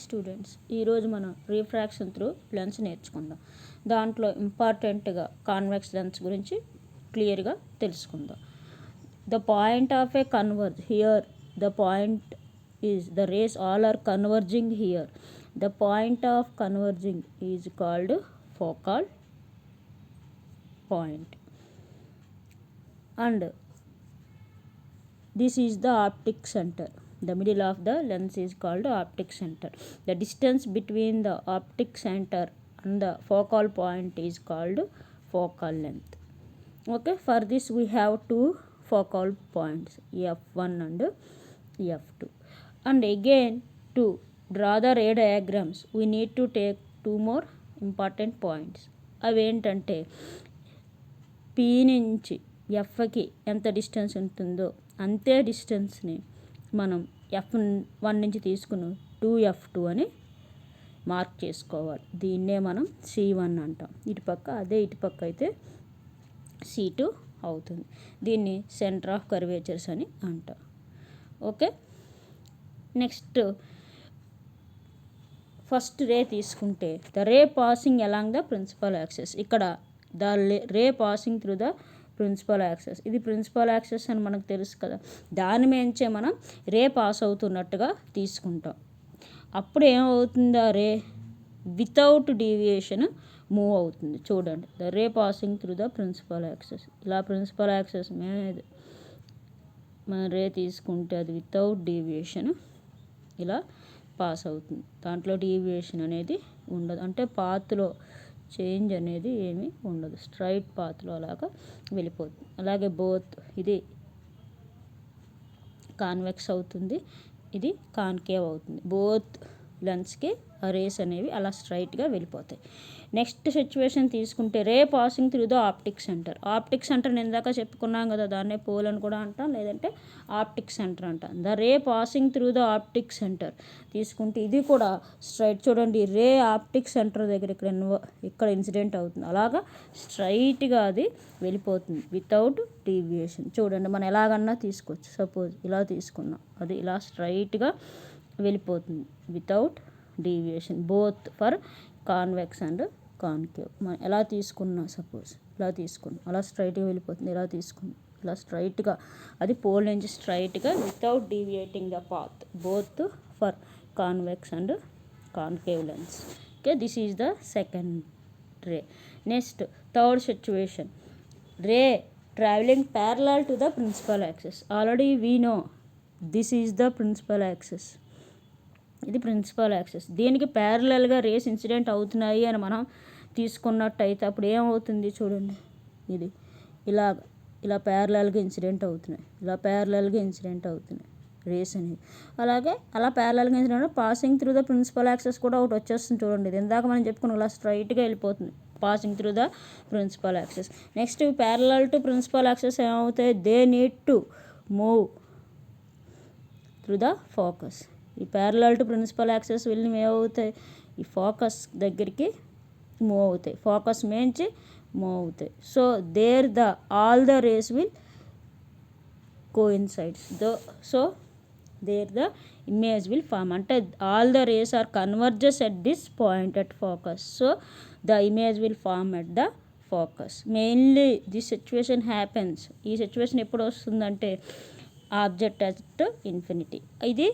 Students, ఈరోజు మనం refraction through lens నేర్చుకుందాం. దాంట్లో ఇంపార్టెంట్గా కాన్వెక్స్ లెన్స్ గురించి క్లియర్గా తెలుసుకుందాం. The point of a converge here, the point is the rays all are converging here. The point of converging is called focal point and this is the optic center. The middle of the lens is called optic center. The distance between the optic center and the focal point is called focal length. Okay, for this we have two focal points, f1 and f2. And again, to draw the ray diagrams we need to take two more important points. అవేంటంటే p నుంచి ఎఫ్కి ఎంత distance ఉంటుందో అంతే డిస్టెన్స్ని మనం f1 నుంచి తీసుకుని 2f2 అని mark చేసుకోవాలి. దీన్నే మనం c1 అంటాం. ఇటుపక్క అదే ఇటుపక్క అయితే c2 అవుతుంది. దీన్ని సెంటర్ ఆఫ్ కర్వేచర్స్ అని అంటాం. ఓకే, నెక్స్ట్ ఫస్ట్ రే తీసుకుంటే the ray passing along the principal axis. ఇక్కడ the ray passing through the principal axis, ఇది ప్రిన్సిపల్ యాక్సెస్ అని మనకు తెలుసు కదా. దాని మించే మనం రే పాస్ అవుతున్నట్టుగా తీసుకుంటాం. అప్పుడు ఏమవుతుంది, ఆ రే వితౌట్ డీవియేషన్ మూవ్ అవుతుంది. చూడండి, the ray passing through the principal axis. ఇలా ప్రిన్సిపల్ యాక్సెస్ మీద మన రే తీసుకుంటే అది వితౌట్ డీవియేషన్ ఇలా పాస్ అవుతుంది. దాంట్లో డీవియేషన్ అనేది ఉండదు, అంటే పాత్లో చేంజ్ అనేది ఏమీ ఉండదు, స్ట్రైట్ పాత్లో అలాగా వెళ్ళిపోతుంది. అలాగే బోత్, ఇది కాన్వెక్స్ అవుతుంది, ఇది కాన్కేవ్ అవుతుంది. బోత్ లెన్స్కి రేస్ అనేవి అలా స్ట్రైట్గా వెళ్ళిపోతాయి. నెక్స్ట్ సిచ్యువేషన్ తీసుకుంటే ray passing through the optic centre. Optic centre ఇందాక చెప్పుకున్నాం కదా, దాన్నే పోల్ అని కూడా అంటాం, లేదంటే ఆప్టిక్ సెంటర్ అంటాం. The ray passing through the optic centre తీసుకుంటే ఇది కూడా స్ట్రైట్. చూడండి, రే ఆప్టిక్ సెంటర్ దగ్గర ఇక్కడ ఇన్సిడెంట్ అవుతుంది, అలాగా స్ట్రైట్గా అది వెళ్ళిపోతుంది వితౌట్ డీవియేషన్. చూడండి, మనం ఎలాగన్నా తీసుకోవచ్చు. సపోజ్ ఇలా తీసుకున్నాం, అది ఇలా స్ట్రైట్గా వెళ్ళిపోతుంది without deviation, both for convex and concave. మనం ఎలా తీసుకున్నా, సపోజ్ ఇలా తీసుకున్నాం, అలా స్ట్రైట్గా వెళ్ళిపోతుంది. ఇలా తీసుకున్నాం, ఇలా స్ట్రైట్గా, అది పోల్ నుంచి స్ట్రైట్గా without deviating the path, both for convex and concave lens. Okay, this is the second ray. Next third situation, ray travelling parallel to the principal axis. Already we know this is the principal axis, ఇది principal axis. దీనికి ప్యారలల్గా race incident అవుతున్నాయి అని మనం తీసుకున్నట్టయితే అప్పుడు ఏమవుతుంది, చూడండి, ఇది ఇలా ప్యారలల్గా ఇన్సిడెంట్ అవుతున్నాయి, ఇలా ప్యారలల్గా ఇన్సిడెంట్ అవుతున్నాయి రేస్ అనేవి. అలాగే అలా ప్యారలల్గా incident passing through the principal axis కూడా ఒకటి వచ్చేస్తుంది. చూడండి, ఇది ఇందాక మనం చెప్పుకున్నాం, ఇలా స్ట్రైట్గా వెళ్ళిపోతుంది passing through the principal axis. Next parallel to principal axis ఏమవుతాయి, they need to move through the focus. ఈ ప్యారలల్ టు ప్రిన్సిపల్ యాక్సెస్ వెళ్ళి ఏమవుతాయి, ఈ ఫోకస్ దగ్గరికి మూవ్ అవుతాయి, ఫోకస్ మేంచి మూవ్ అవుతాయి. So there the all the rays will coincides, so there the image will form. అంటే all the rays are converges at this point at focus, so the image will form at the focus. Mainly this situation happens. ఈ situation ఎప్పుడు వస్తుందంటే object at infinity. ఇది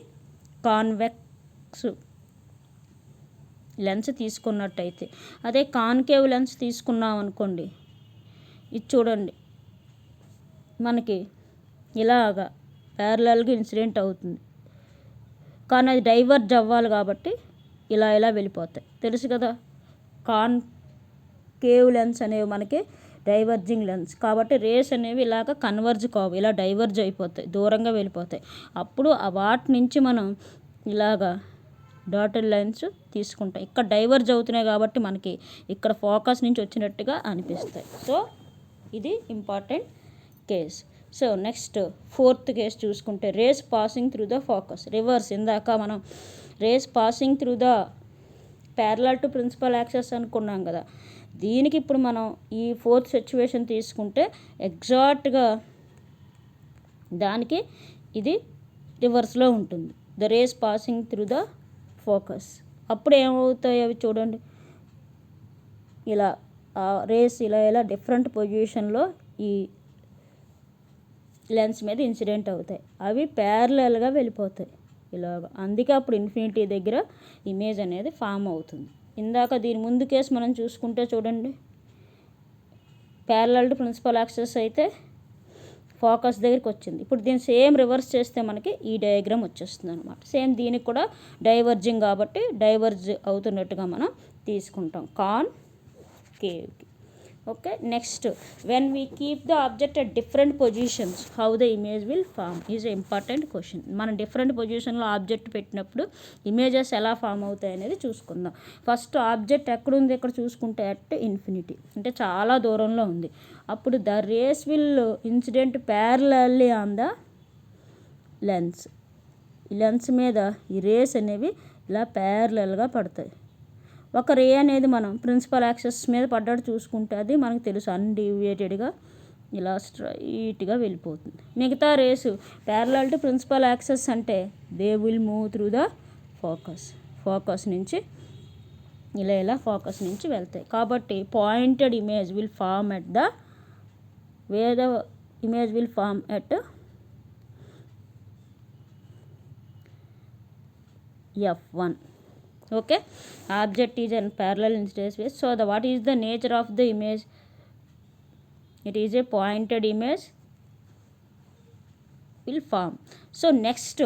convex lens తీసుకున్నట్టయితే. అదే concave lens తీసుకున్నాం అనుకోండి, ఇది చూడండి, మనకి ఇలాగా ప్యారలల్గా ఇన్సిడెంట్ అవుతుంది, కానీ అది డైవర్జ్ అవ్వాలి కాబట్టి ఇలా వెళ్ళిపోతాయి. తెలుసు కదా, కాన్కేవ్ లెన్స్ అనేవి మనకి డైవర్జింగ్ లెన్స్ కాబట్టి రేస్ అనేవి ఇలాగ కన్వర్జ్ కావు, ఇలా డైవర్జ్ అయిపోతాయి, దూరంగా వెళ్ళిపోతాయి. అప్పుడు ఆ వాటి నుంచి మనం ఇలాగా డాటెడ్ లైన్స్ తీసుకుంటాం. ఇక్కడ డైవర్జ్ అవుతున్నాయి కాబట్టి మనకి ఇక్కడ ఫోకస్ నుంచి వచ్చినట్టుగా అనిపిస్తాయి. సో ఇది important case. So next fourth case చూసుకుంటే rays passing through the focus. Reverse, ఇందాక మనం rays passing through the parallel to principal axis అనుకున్నాం కదా, దీనికి ఇప్పుడు మనం ఈ ఫోర్త్ సిచ్యువేషన్ తీసుకుంటే ఎగ్జాక్ట్గా దానికి ఇది రివర్స్లో ఉంటుంది. The rays passing through the focus. అప్పుడు ఏమవుతాయి అవి చూడండి, ఇలా రేస్ ఇలా డిఫరెంట్ పొజిషన్లో ఈ లెన్స్ మీద ఇన్సిడెంట్ అవుతాయి. అవి ప్యారలల్గా వెళ్ళిపోతాయి ఇలాగ. అందుకే అప్పుడు ఇన్ఫినిటీ దగ్గర ఇమేజ్ అనేది ఫామ్ అవుతుంది. ఇందాక దీని ముందు కేసు మనం చూసుకుంటే చూడండి, ప్యారలల్ టు ప్రిన్సిపల్ యాక్సిస్ అయితే ఫోకస్ దగ్గరికి వచ్చింది. ఇప్పుడు దీన్ని సేమ్ రివర్స్ చేస్తే మనకి ఈ డయాగ్రామ్ వచ్చేస్తుంది అనమాట. సేమ్ దీనికి కూడా డైవర్జింగ్ కాబట్టి డైవర్జ్ అవుతున్నట్టుగా మనం తీసుకుంటాం కాన్కేవ్కి. Okay, next when we keep the object at different positions how the image will form is important question. మనం డిఫరెంట్ పొజిషన్లో ఆబ్జెక్ట్ పెట్టినప్పుడు ఇమేజెస్ ఎలా ఫామ్ అవుతాయి అనేది చూసుకుందాం. ఫస్ట్ ఆబ్జెక్ట్ ఎక్కడుంది, ఇక్కడ చూసుకుంటే అట్ ఇన్ఫినిటీ అంటే చాలా దూరంలో ఉంది. అప్పుడు the rays will incident parallelly on the lens. ఈ లెన్స్ మీద ఈ రేస్ అనేవి ఇలా ప్యారలల్గా పడతాయి. ఒక రే అనేది మనం ప్రిన్సిపల్ యాక్సిస్ మీద పడ్డట్టు చూసుకుంటే అది మనకు తెలుసు అన్డీవియేటెడ్గా ఇలా స్ట్రైట్గా వెళ్ళిపోతుంది. మిగతా rays parallel to principal axis అంటే they will move through the focus నుంచి ఇలా ఫోకస్ నుంచి వెళ్తాయి. కాబట్టి pointed image will form at the where the image will form at F1. Okay, object is in parallel in space. So what is the nature of the image? It is a pointed image will form. So next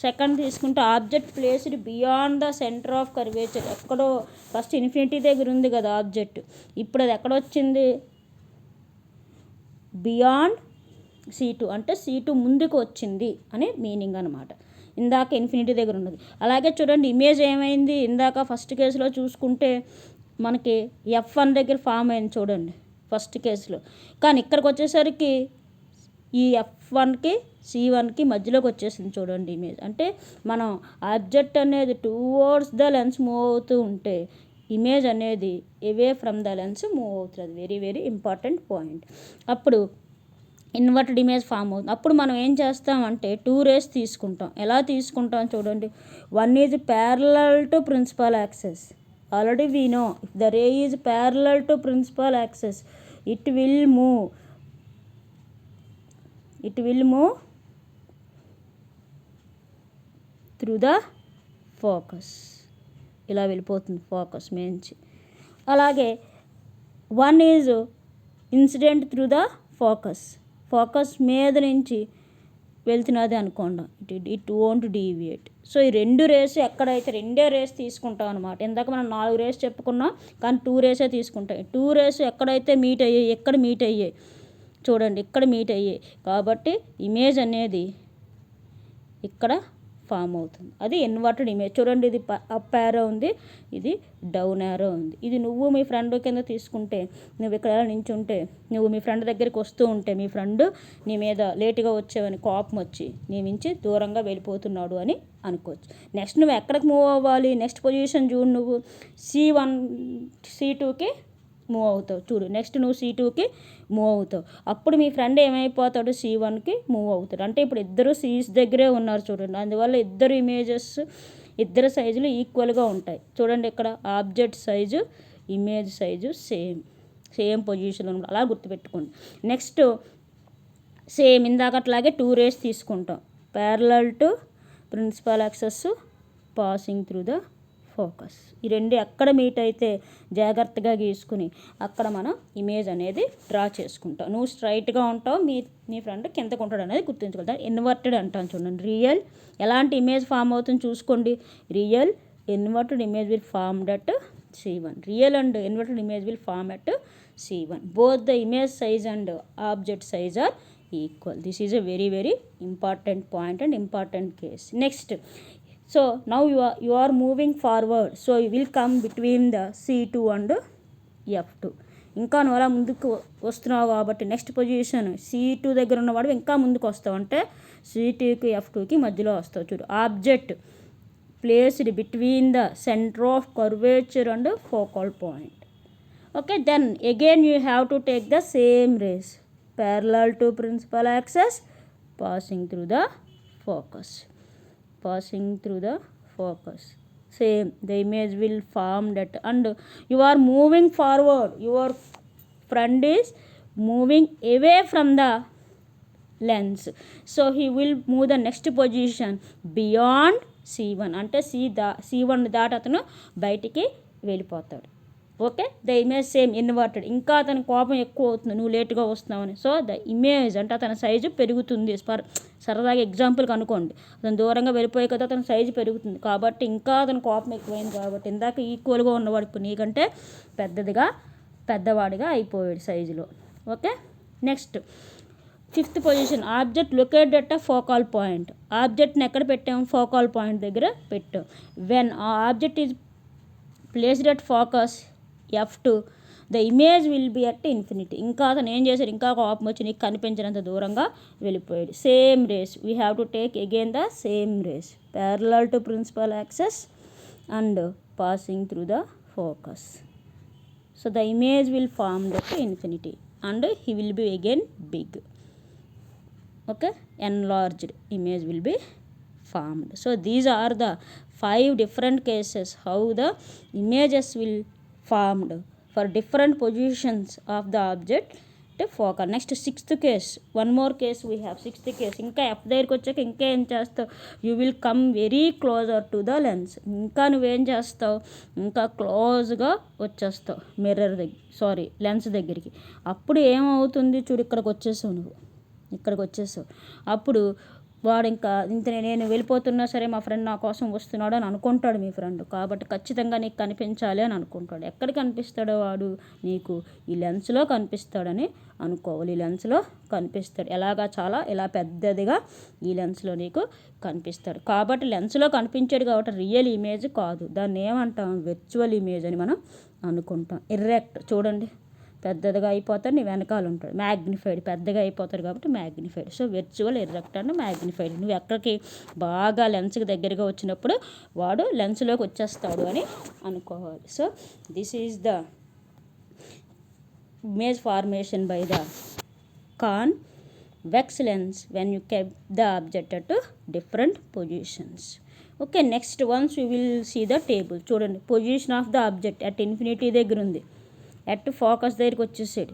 second తీసుకుంటే object placed beyond the centre of curvature. ఎక్కడో first infinity దగ్గర ఉంది కదా object, ఇప్పుడు అది ఎక్కడొచ్చింది, beyond C2 అంటే C2 ముందుకు వచ్చింది అని మీనింగ్ అనమాట. ఇందాక ఇన్ఫినిటీ దగ్గర ఉన్నది. అలాగే చూడండి ఇమేజ్ ఏమైంది, ఇందాక ఫస్ట్ కేసులో చూసుకుంటే మనకి F1 దగ్గర ఫామ్ అయింది చూడండి ఫస్ట్ కేసులో. కానీ ఇక్కడికి వచ్చేసరికి ఈ F1కి C1కి మధ్యలోకి వచ్చేసింది చూడండి ఇమేజ్. అంటే మనం ఆబ్జెక్ట్ అనేది టువర్డ్స్ ద లెన్స్ మూవ్ అవుతూ ఉంటే ఇమేజ్ అనేది away from the lens move అవుతుంది. Very very important point. అప్పుడు ఇన్వర్టెడ్ ఇమేజ్ ఫామ్ అవుతుంది. అప్పుడు మనం ఏం చేస్తామంటే 2 రేస్ తీసుకుంటాం. ఎలా తీసుకుంటాం చూడండి, one is parallel to principal axis. Already we know if the ray is parallel to principal axis it will move through the focus. ఇలా వెళ్ళిపోతుంది ఫోకస్ మేంచి. అలాగే one is incident through the focus మీద నుంచి వెళ్తున్నది అనుకోండి, ఇట్ వోంట్ డీవియేట్. సో ఈ 2 race ఎక్కడైతే 2 rays తీసుకుంటాం అనమాట. ఇందాక మనం 4 రేస్ చెప్పుకున్నాం కానీ 2 రేసే తీసుకుంటాం. 2 రేస్ ఎక్కడైతే మీట్ అయ్యాయి, ఎక్కడ మీట్ అయ్యాయి చూడండి, ఇక్కడ మీట్ అయ్యాయి. కాబట్టి ఇమేజ్ అనేది ఇక్కడ ఫామ్ అవుతుంది. అది ఇన్వర్టెడ్ ఇమేజ్. చూడండి ఇది అప్ యారో ఉంది, ఇది డౌన్ యారో ఉంది. ఇది నువ్వు మీ ఫ్రెండ్ కింద తీసుకుంటే, నువ్వు ఇక్కడ నించుంటే, నువ్వు మీ ఫ్రెండ్ దగ్గరికి వస్తూ ఉంటే మీ ఫ్రెండ్ నీ మీద లేటుగా వచ్చేవని కోపం వచ్చి నీ నుంచి దూరంగా వెళ్ళిపోతున్నాడు అని అనుకోవచ్చు. నెక్స్ట్ నువ్వు ఎక్కడికి మూవ్ అవ్వాలి, నెక్స్ట్ పొజిషన్ చూడు, నువ్వు C1 C2కి మూవ్ అవుతావు చూడు. నెక్స్ట్ నువ్వు C2కి మూవ్ అవుతావు. అప్పుడు మీ ఫ్రెండ్ ఏమైపోతాడు, C1కి మూవ్ అవుతాడు. అంటే ఇప్పుడు ఇద్దరు C's దగ్గరే ఉన్నారు చూడండి. అందువల్ల ఇద్దరు ఇమేజెస్ ఇద్దరు సైజులు ఈక్వల్గా ఉంటాయి. చూడండి ఇక్కడ object size image size same position అనమాట. అలా గుర్తుపెట్టుకోండి. నెక్స్ట్ సేమ్ ఇందాకట్లాగే 2 రేస్ తీసుకుంటాం. Parallel to principal axis passing through the focus. ఈ 2 ఎక్కడ మీట్ అయితే జాగ్రత్తగా గీసుకుని అక్కడ మనం ఇమేజ్ అనేది డ్రా చేసుకుంటాం. నువ్వు స్ట్రైట్గా ఉంటావు, నీ ఫ్రెండ్ కిందకు ఉంటాడు అనేది గుర్తుంచుకుంటాం. ఇన్వర్టెడ్ అంటాం చూడండి. రియల్ ఎలాంటి ఇమేజ్ ఫామ్ అవుతుంది చూసుకోండి. Real inverted image will formed at C1. Real and inverted image will form at C1. Both the image size and object size are equal. This is a very very important point and important case. Next, so now you are moving forward, so you will come between the C2 and F2. ఇంకా నువ్వు అలా ముందుకు వస్తున్నావు కాబట్టి next position C2 దగ్గర ఉన్నవాడు ఇంకా ముందుకు వస్తావు అంటే C2కి F2కి మధ్యలో వస్తావు చూడు. Object placed between the centre of curvature and focal point. Okay, then again you have to take the same rays parallel to principal axis passing through the focus. same, the image will form that, and you are moving forward, your friend is moving away from the lens, so he will move the next position beyond C1, అంటే C1 దాటి అతను బయటికి వెళ్ళిపోతాడు. Okay, the image same inverted, ఇంకా అతని కోపం ఎక్కువ అవుతుంది నువ్వు లేటుగా వస్తున్నావని. సో ద ఇమేజ్ అంటే అతని సైజు పెరుగుతుంది. సరదాగా ఎగ్జాంపుల్కి అనుకోండి, అతను దూరంగా వెళ్ళిపోయే కదా అతని సైజు పెరుగుతుంది, కాబట్టి ఇంకా అతని కోపం ఎక్కువైంది కాబట్టి ఇందాక ఈక్వల్గా ఉన్నవాడు ఇప్పుడు నీకంటే పెద్దవాడిగా అయిపోయాడు సైజులో. Okay, next 5th position, object located at focal point. ఆబ్జెక్ట్ని ఎక్కడ పెట్టాము? ఫోకల్ పాయింట్ దగ్గర పెట్టాం. వెన్ ఆ object is placed at focus F2, the image will be at infinity. ఇంకా అతను ఏం చేశాడు, ఇంకా కోపం వచ్చి నీకు కనిపించినంత దూరంగా వెళ్ళిపోయాడు. Same rays, we have to take again the same rays parallel to principal axis and passing through the focus. So the image will form at infinity and he will be again big. Okay, enlarged image will be formed. So these are the 5 different cases how the images will formed for different positions of the object to focus. Next 6th case, one more case we have. 6th case, ఇంకా F దగ్గరికి వచ్చాక ఇంకా ఏం చేస్తావు, you will come very closer to the lens. ఇంకా నువ్వేం చేస్తావు, ఇంకా క్లోజ్గా వచ్చేస్తావు లెన్స్ దగ్గరికి. అప్పుడు ఏమవుతుంది చూడు, ఇక్కడికి వచ్చేసావు. అప్పుడు వాడు ఇంకా నేను వెళ్ళిపోతున్నా సరే మా ఫ్రెండ్ నా కోసం వస్తున్నాడు అని అనుకుంటాడు మీ ఫ్రెండ్, కాబట్టి ఖచ్చితంగా నీకు కనిపించాలి అని అనుకుంటాడు. ఎక్కడ కనిపిస్తాడో వాడు నీకు ఈ లెన్స్లో కనిపిస్తాడని అనుకోవాలి. ఈ లెన్స్లో కనిపిస్తాడు, ఇలా పెద్దదిగా ఈ లెన్స్లో నీకు కనిపిస్తాడు. కాబట్టి లెన్స్లో కనిపించాడు కాబట్టి రియల్ ఇమేజ్ కాదు, దాన్ని ఏమంటాం, విర్చువల్ ఇమేజ్ అని మనం అనుకుంటాం. ఇర్రెక్ట్ చూడండి, పెద్దదిగా అయిపోతాడు, నీ వెనకాల ఉంటాడు. మ్యాగ్నిఫైడ్, పెద్దగా అయిపోతాడు కాబట్టి magnified. So virtual, erect and magnified. నువ్వు ఎక్కడికి బాగా లెన్స్కి దగ్గరగా వచ్చినప్పుడు వాడు లెన్స్లోకి వచ్చేస్తాడు అని అనుకోవాలి. So this is the image formation by the convex lens when you kept the object at different positions. Okay, next once we will see the table. చూడండి, position of the object at infinity దగ్గర ఉంది, at focus దగ్గరికి వచ్చేసాడు.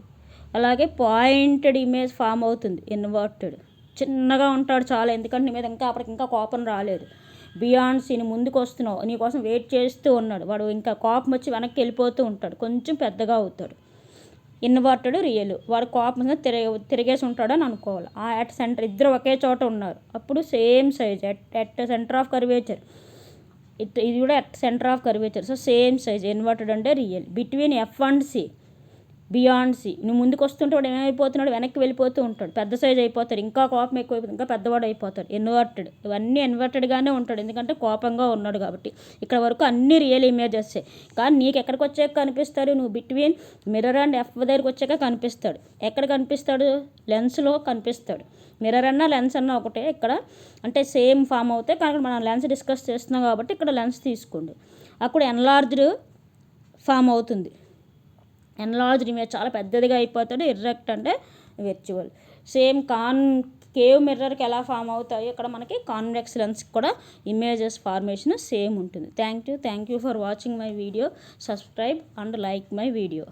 అలాగే pointed image form అవుతుంది, inverted. చిన్నగా ఉంటాడు చాలా, ఎందుకంటే నీ మీద ఇంకా కోపం రాలేదు. బియాండ్ సీన్ ముందుకు వస్తున్నావు, నీకోసం వెయిట్ చేస్తూ ఉన్నాడు, వాడు ఇంకా కోపం వచ్చి వెనక్కి వెళ్ళిపోతూ ఉంటాడు, కొంచెం పెద్దగా అవుతాడు. ఇన్వర్టెడ్ రియల్, వాడు కోపం తిరిగేసి ఉంటాడు అని అనుకోవాలి. అట్ సెంటర్ ఇద్దరు ఒకే చోట ఉన్నారు, అప్పుడు same size at centre of curvature. ఇది కూడా at centre of curvature. So same size, inverted అంటే real. Between F and C, beyond C, నువ్వు ముందుకు వస్తుంటే వాడు ఏమైపోతున్నాడు, వెనక్కి వెళ్ళిపోతూ ఉంటాడు, పెద్ద సైజ్ అయిపోతాడు, ఇంకా కోపం ఎక్కువైపోతుంది, ఇంకా పెద్దవాడు అయిపోతాడు. ఇన్వర్టెడ్, ఇవన్నీ ఇన్వర్టెడ్గానే ఉంటాడు ఎందుకంటే కోపంగా ఉన్నాడు కాబట్టి. ఇక్కడ వరకు అన్ని రియల్ ఇమేజెస్. కానీ నీకు ఎక్కడికి వచ్చాక కనిపిస్తాడు, నువ్వు బిట్వీన్ మిర్రర్ అండ్ F దగ్గరికి వచ్చాక కనిపిస్తాడు. ఎక్కడ కనిపిస్తాడు, లెన్స్లో కనిపిస్తాడు. మిర్రర్ అన్నా లెన్స్ అన్నా ఒకటే ఇక్కడ, అంటే సేమ్ ఫామ్ అవుతాయి. కానీ మనం లెన్స్ డిస్కస్ చేస్తున్నాం కాబట్టి ఇక్కడ లెన్స్ తీసుకోండి. అప్పుడు ఎన్లార్జ్డ్ ఫామ్ అవుతుంది, ఎన్లార్జ్డ్ ఇమేజ్ చాలా పెద్దదిగా అయిపోతాడు. ఇర్రెక్ట్ అంటే విర్చువల్. సేమ్ కాన్కేవ్ మిర్రర్కి ఎలా ఫామ్ అవుతాయో ఇక్కడ మనకి కాన్వెక్స్ లెన్స్ కూడా ఇమేజెస్ ఫార్మేషన్ సేమ్ ఉంటుంది. Thank you for watching my video. Subscribe and like my video.